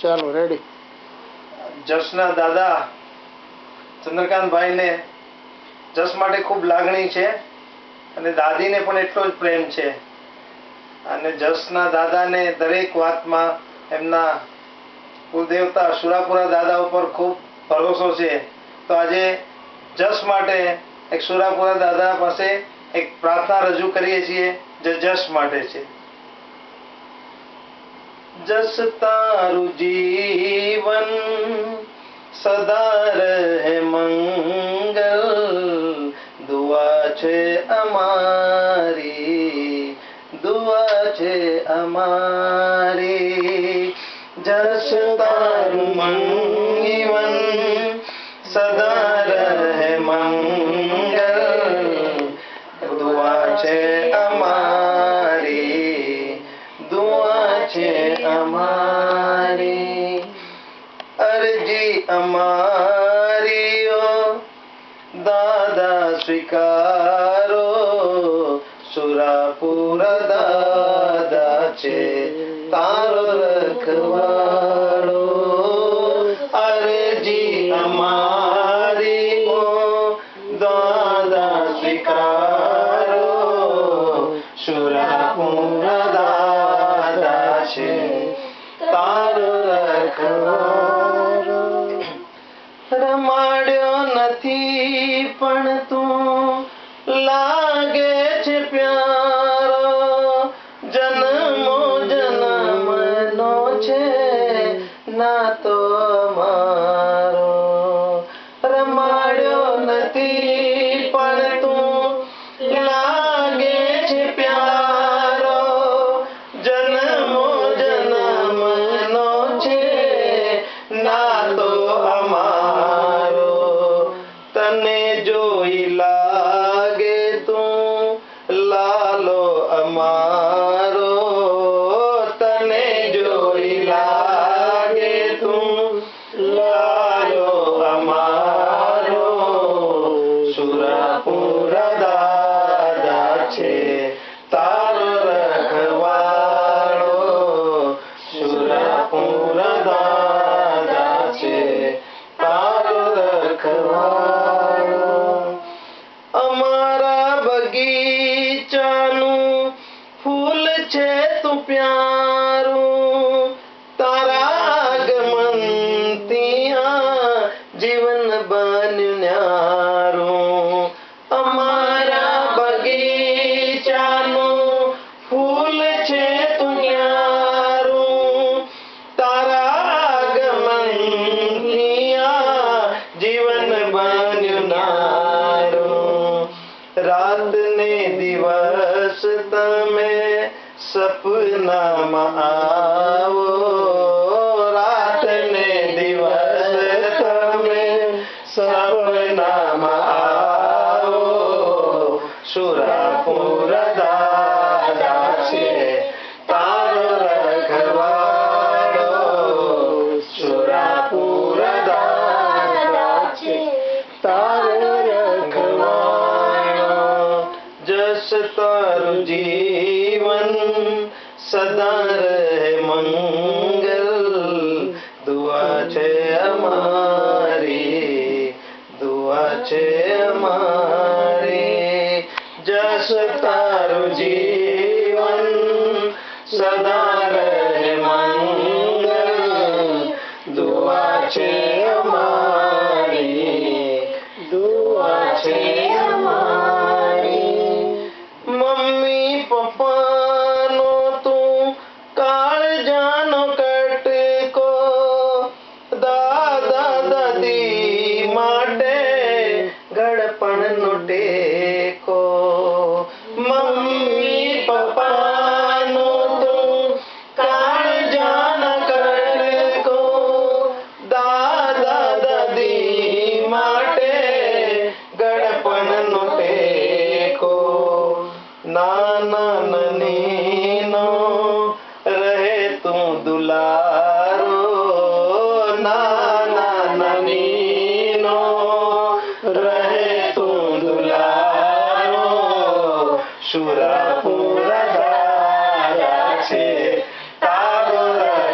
ચાલો રેડી. જસના દાદા ચંદ્રકાંતભાઈ ને જસ માટે ખૂબ લાગણી છે અને દાદીને પણ એટલો જ પ્રેમ છે અને જસના દાદાને દરેક વાતમાં એમના કુલદેવતા સુરાપુરા દાદા ઉપર ખૂબ ભરોસો છે. તો આજે જસ માટે એક સુરાપુરા દાદા પાસે એક પ્રાર્થના રજૂ કરીએ છીએ જે જસ માટે છે. જસ તારું જીવન સદા રહે મંગલ, દુઆ છે અમારી, દુઆ છે અમારી. જસ તારું જીવન સદા રહે મંગલ, દુઆ છે અમારી, દુઆ છે અમારી. અરજી અમારી ઓ દાદા સ્વીકારો, સુરાપુરા દાદા છે તારો રખવાળો. અરજી અમારી ઓ દાદા સ્વીકારો, સુરાપુરા દાદા છે તારો રખવાળો. રમાડ્યો નથી પણ તું લાગે છે પ્યારો, જન્મો જન્મનો છે નાતો અમારો. રમાડ્યો નથી પણ તું લાગે છે પ્યારો, જન્મો જન્મનો છે નાતો અમારો. તને જોઈ લાગે તું લાલો અમારો, તને જોઈ લાગે તું લાલો અમારો. સુરાપુરા દાદા છે તારો રખવાળો, સુરાપુરા દાદા છે તારો રખવાળો. અમારા બગીચાનું ફૂલ છે તું પ્યારું, તારા આગમનથી આ જીવન બન્યું ન્યારું. અમારા બગીચાનું ફૂલ છે તું ન્યારું, તારા આગમનથી આ જીવન બન્યું ન્યારું. રાત ને દિવસ તમે સપનામાં આવો, રાત ને દિવસ તમે સપનામાં આવો. સુરાપુરા દાદા છે તારો રખવાળો, સુરાપુરા દાદા છે તારો રખવાળો. જસ તારું જીવન સદા રહે મંગલ, દુઆ છે અમારી, દુઆ છે અમારી. જસ તારું જીવન સદા રહે મંગલ, દુઆ છે અમારી, દુઆ છે અમારી. મમ્મી પપ્પાનો તું કાળજાનો કટકો, દાદા દાદી માટે ઘડપણનો ટેકો. મમ્મી પપ્પાનો તું કાળજાનો કટકો, દાદા દાદી માટે ઘડપણનો ટેકો. નાના નનીનો રહે તું દુલારો, નાના નનીનો રહે તું દુલારો. સુરાપુરા દાદા છે તારો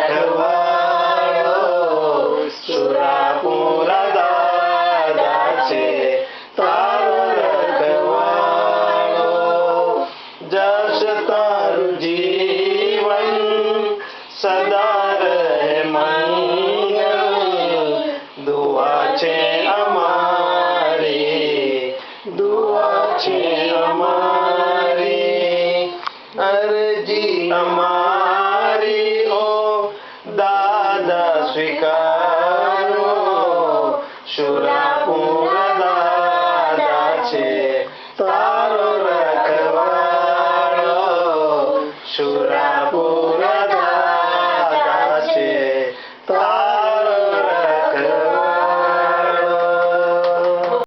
રખવાળો, તારું જીવન સદા રહે મંગલ. દુઆ છે અમારી, દુઆ છે અમારી, અરજી અમારી.